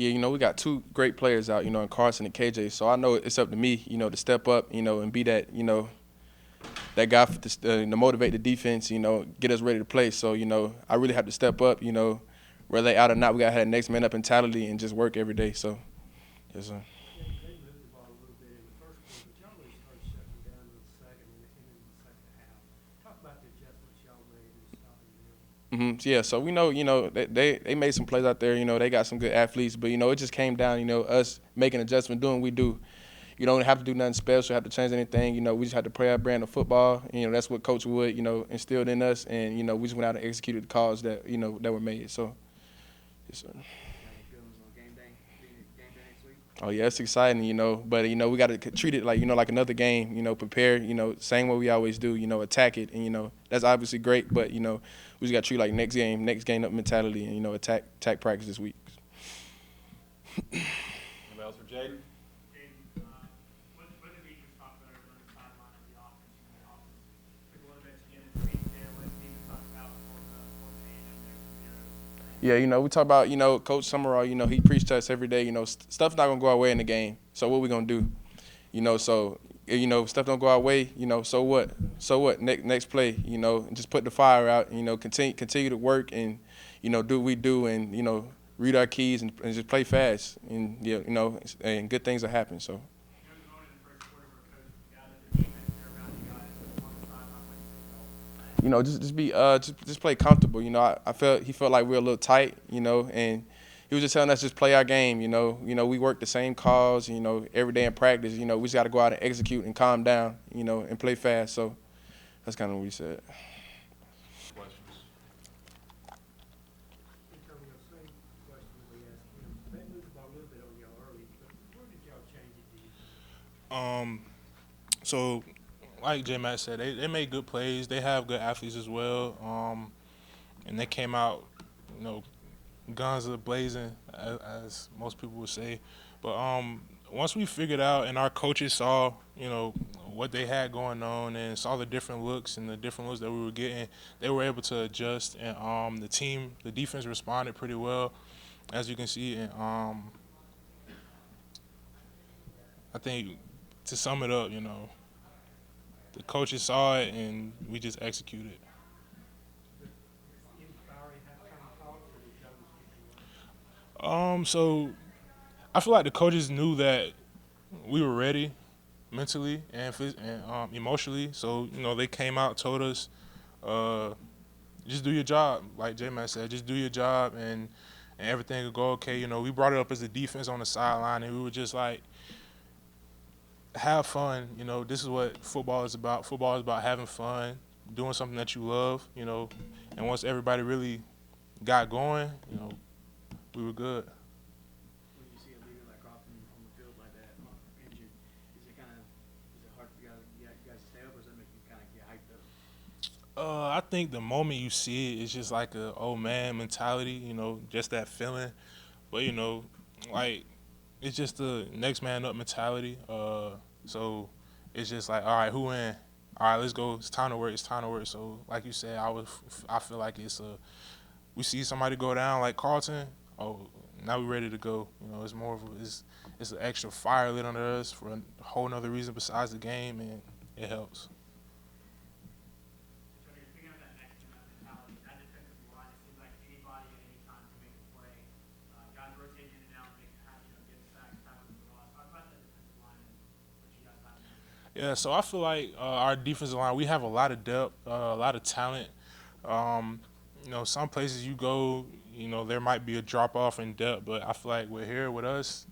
Yeah, we got two great players out, in Carson and KJ. So I know it's up to me, to step up, and be that, that guy to motivate the defense, get us ready to play. So, I really have to step up, whether they out or not. We got to have that next man up mentality and just work every day. So, yes, sir. They moved the ball a little bit in the first quarter, but y'all really started shutting down in the second and in the second half. Talk about the adjustments y'all made in stopping them. Yeah, so we know, they made some plays out there. They got some good athletes, but it just came down, us making adjustment, doing what we do. You don't have to do nothing special, have to change anything. We just have to play our brand of football. That's what Coach Wood, instilled in us, and we just went out and executed the calls that that were made. So, yes, sir. Oh yeah, it's exciting, But we got to treat it like like another game. Prepare, same way we always do. Attack it, and that's obviously great. But we just got to treat it like next game up mentality, and attack practice this week. Anybody else for Jaden? What did we just talk about on the sideline of the offense? The offense took a little bit to get its feet there. What did we talk about for the A&M there from zeros? Yeah, we talk about, Coach Summerall, he preached to us every day, stuff's not going to go our way in the game. So what we going to do? So, stuff don't go our way, so what? So what? Next play, just put the fire out, continue to work and, do what we do and, read our keys and just play fast. And, and good things will happen, so. There was a moment in the first quarter where Coach gathered the defense there around you guys on the sideline. What did you say? Just be just play comfortable. I felt he felt like we were a little tight, and he was just telling us just play our game. We work the same calls, every day in practice. We just got to go out and execute and calm down, and play fast. So that's kind of what he said. Questions? Antonio, same question we asked him. They moved the ball a little bit on y'all early, but where did y'all change it, do you think? So like J Matt said, they made good plays. They have good athletes as well. And they came out, guns are blazing, as most people would say. But once we figured out and our coaches saw, what they had going on and saw the different looks and the different looks that we were getting, they were able to adjust. And the defense responded pretty well, as you can see. And I think to sum it up, the coaches saw it and we just executed. Any fiery halftime talks, or did y'all just keep it running? So I feel like the coaches knew that we were ready mentally and emotionally. So they came out, told us, just do your job. Like J Man said, just do your job and everything will go okay. We brought it up as a defense on the sideline, and we were just like, have fun. This is what football is about. Football is about having fun, doing something that you love. And once everybody really got going, we were good. When you see a leader like Crawford on the field like that, injured, is it hard for you guys to stay up, or does that make you kind of get hyped up? I think the moment you see it, it's just like a oh man mentality, just that feeling. But like it's just the next man up mentality. So it's just like, all right, who in? All right, let's go. It's time to work. It's time to work. So like you said, I feel like we see somebody go down like Carlton. Oh, now we're ready to go. It's more of it's an extra fire lit under us for a whole nother reason besides the game, and it helps. So you're speaking of that next man up mentality. That defensive line, it seems like anybody at any time can make a play. Guys rotate in and out, get sacks, tackles for loss. Talk about that defensive line and what you guys have there. Yeah, so I feel like our defensive line, we have a lot of depth, a lot of talent. Some places you go, there might be a drop off in depth, but I feel like we're here with us.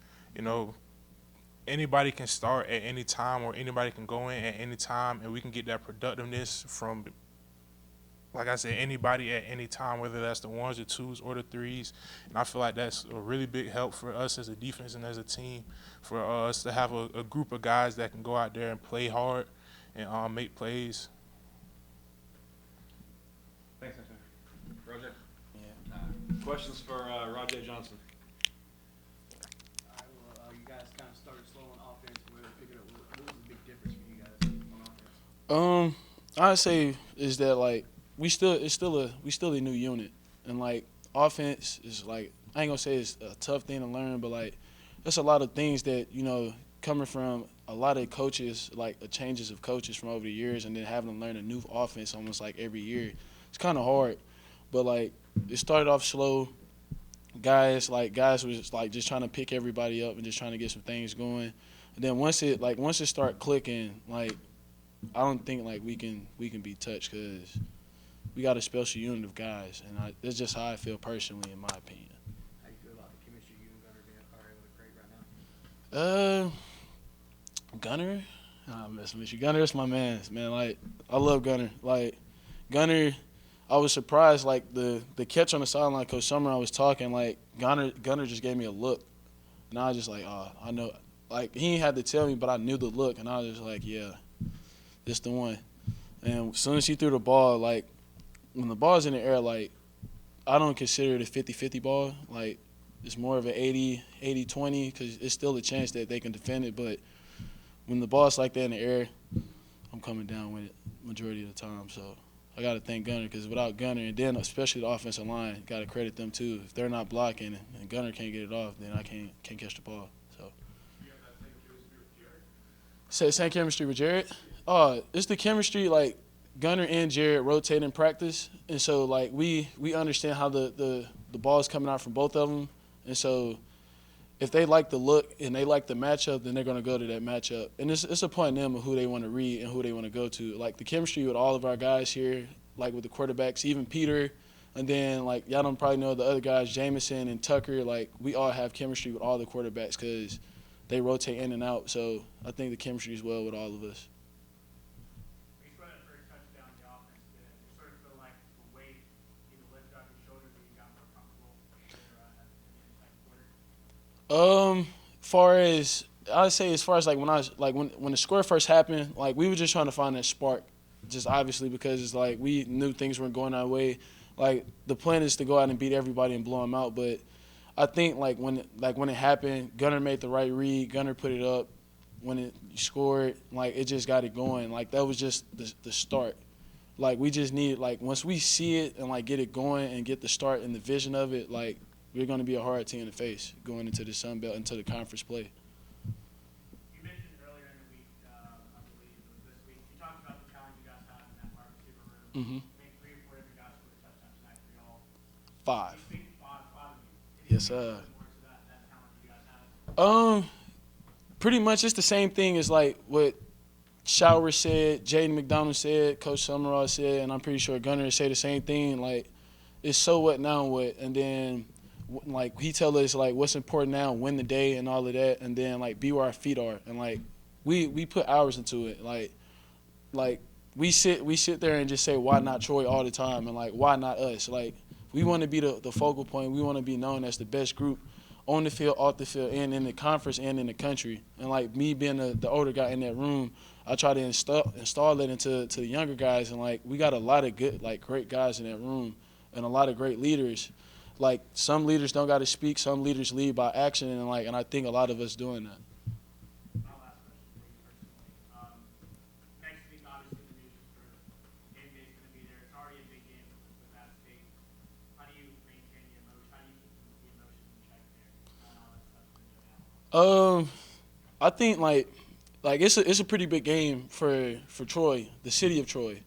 Anybody can start at any time, or anybody can go in at any time, and we can get that productiveness from, like I said, anybody at any time, whether that's the ones, the twos, or the threes. And I feel like that's a really big help for us as a defense and as a team, for us to have a group of guys that can go out there and play hard and make plays. Thanks, Anthony. Roger? Questions for Rajay Johnson? All right, well, you guys kind of started slow on offense. Where they figured out what was the big difference for you guys on offense? I'd say is that like we still a new unit, and like offense is like I ain't gonna say it's a tough thing to learn, but like there's a lot of things that coming from a lot of coaches, like changes of coaches from over the years, and then having to learn a new offense almost like every year. It's kind of hard, but like it started off slow. Guys was like just trying to pick everybody up and just trying to get some things going. And then once it start clicking, like I don't think like we can be touched because we got a special unit of guys, and that's just how I feel personally, in my opinion. How you feel about the chemistry you and Gunner are able to create right now? Gunner, I'm messing with you. Gunner is my man. Like I love Gunner. Like Gunner, I was surprised. Like the catch on the sideline, Coach Summer, I was talking. Like Gunner just gave me a look, and I was just like, I know. Like he ain't had to tell me, but I knew the look, and I was just like, yeah, this the one. And as soon as he threw the ball, like when the ball's in the air, like I don't consider it a 50-50 ball. Like it's more of an 80-20 because it's still a chance that they can defend it, but when the ball's like that in the air, I'm coming down with it majority of the time. So I got to thank Gunner because without Gunner, and then especially the offensive line, got to credit them too. If they're not blocking and Gunner can't get it off, then I can't catch the ball. So. You have that same chemistry with Jared? Say same chemistry with Jared? It's the chemistry like Gunner and Jared rotate in practice, and so like we understand how the ball is coming out from both of them, and so if they like the look and they like the matchup, then they're going to go to that matchup. And it's a point in them of who they want to read and who they want to go to. Like the chemistry with all of our guys here, like with the quarterbacks, even Peter, and then like y'all don't probably know the other guys, Jameson and Tucker. Like we all have chemistry with all the quarterbacks because they rotate in and out. So I think the chemistry is well with all of us. When you scored that first touchdown in the offense, did it sort of feel like the weight being lifted off your shoulders and you got more comfortable at the end of the second quarter? As far as like when I was like when the score first happened, like we were just trying to find that spark, just obviously because it's like we knew things weren't going our way. Like the plan is to go out and beat everybody and blow them out, but I think like when it happened, Gunner made the right read. Gunner put it up. When it scored, like it just got it going. Like that was just the start. Like we just needed like once we see it and like get it going and get the start and the vision of it, like we're going to be a hard team to face going into the Sun Belt, into the conference play. You mentioned earlier in the week, I believe it was this week, you talked about the challenge you guys have in that wide receiver room. Mm-hmm. I think 3 or 4 of you guys scored a touchdown tonight for y'all. 5. You speak five of you. Yes, Can you sir. speak more to that talent you guys have? Pretty much it's the same thing as like what Shower said, Jaden McDonald said, Coach Summerall said, and I'm pretty sure Gunner said the same thing. Like it's so what now what, and then like he tell us like what's important now, win the day and all of that, and then like be where our feet are, and like we put hours into it. Like we sit there and just say why not Troy all the time, and like why not us? Like we want to be the focal point. We want to be known as the best group on the field, off the field, and in the conference and in the country. And like me being the older guy in that room, I try to install it into the younger guys, and like we got a lot of good like great guys in that room and a lot of great leaders. Like some leaders don't got to speak, some leaders lead by action, and I think a lot of us doing that. My last question for you personally. Next week, obviously, the news is for game day is going to be there. It's already a big game with that state. How do you maintain the emotion? How do you keep the emotions in check there? And all that stuff's going to go down. I think like it's a pretty big game for Troy, the city of Troy,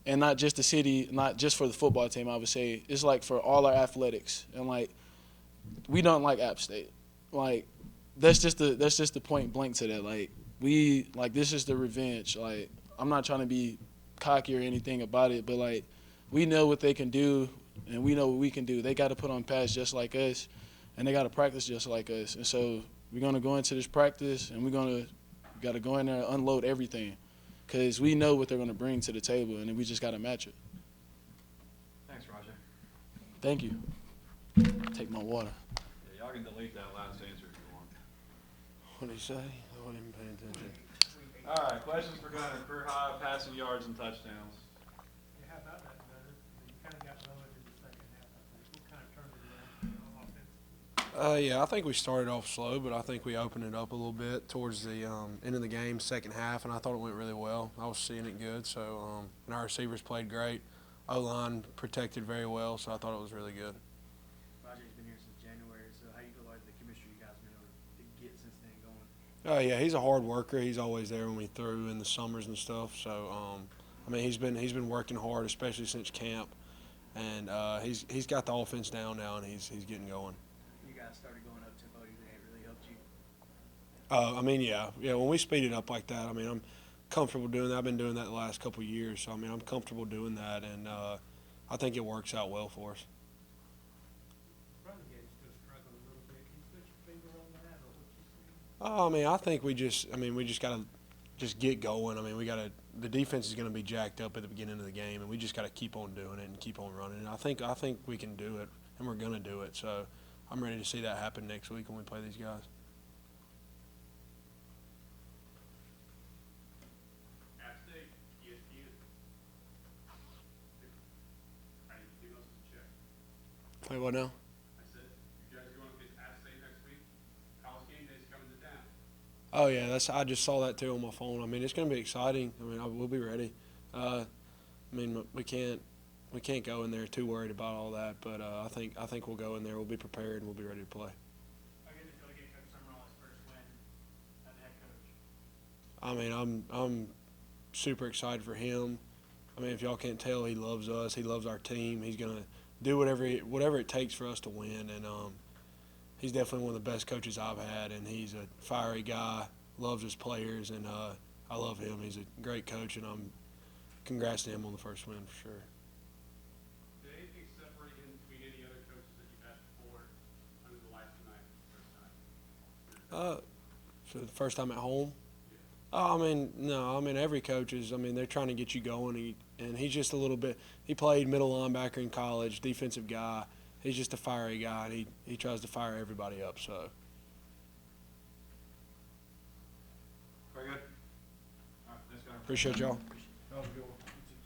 and not just the city, not just for the football team. I would say it's like for all our athletics, and like we don't like App State. Like that's just the point blank to that. Like this is the revenge. Like I'm not trying to be cocky or anything about it, but like we know what they can do, and we know what we can do. They got to put on pads just like us, and they got to practice just like us. And so we're gonna go into this practice, and we got to go in there and unload everything, because we know what they're gonna bring to the table, and we just got to match it. Thanks, Roger. Thank you. Take my water. Yeah, y'all can delete that last answer if you want. What did he say? I wasn't even paying attention. All right, questions for Gunner. Career high passing yards and touchdowns. Yeah, how about that, Gunner? You kind of got low in the second half, I think. What kind of turned it around on offense? Yeah, I think we started off slow, but I think we opened it up a little bit towards the end of the game, second half, and I thought it went really well. I was seeing it good, so and our receivers played great. O-line protected very well, so I thought it was really good. Roger's been here since January. Oh yeah, he's a hard worker. He's always there when we throw in the summers and stuff. So I mean, he's been working hard, especially since camp, and he's got the offense down now, and he's getting going. You guys started going up tempo. Do you think it really helped you? I mean, yeah. When we speed it up like that, I mean, I'm comfortable doing that. I've been doing that the last couple of years, so I mean, I'm comfortable doing that, and I think it works out well for us. Running game still struggling a little bit. Can you put your finger on that or what you see? I mean, I think we just got to just get going. I mean, the defense is going to be jacked up at the beginning of the game, and we just got to keep on doing it and keep on running. And I think we can do it, and we're going to do it. So I'm ready to see that happen next week when we play these guys. App State, ESPN. How do you do those to check? Play what now? I said, you guys going against App State next week? College game day's coming to town. Oh yeah, I just saw that too on my phone. I mean, it's going to be exciting. I mean, we'll be ready. I mean, we can't go in there too worried about all that. But I think we'll go in there. We'll be prepared and we'll be ready to play. How good does it feel to get Coach Summerall's first win as a head coach? I mean, I'm super excited for him. I mean, if y'all can't tell, he loves us. He loves our team. He's gonna do whatever it takes for us to win. And he's definitely one of the best coaches I've had. And he's a fiery guy, loves his players, and I love him. He's a great coach, and congrats to him on the first win for sure. Did anything separate him between any other coaches that you've had before under the lights tonight, first time? For the first time at home. Oh, I mean, no. I mean, every coach is. I mean, they're trying to get you going, and he's just a little bit. He played middle linebacker in college, defensive guy. He's just a fiery guy, and he tries to fire everybody up. So. Very good. All right, thanks, guys. Appreciate y'all.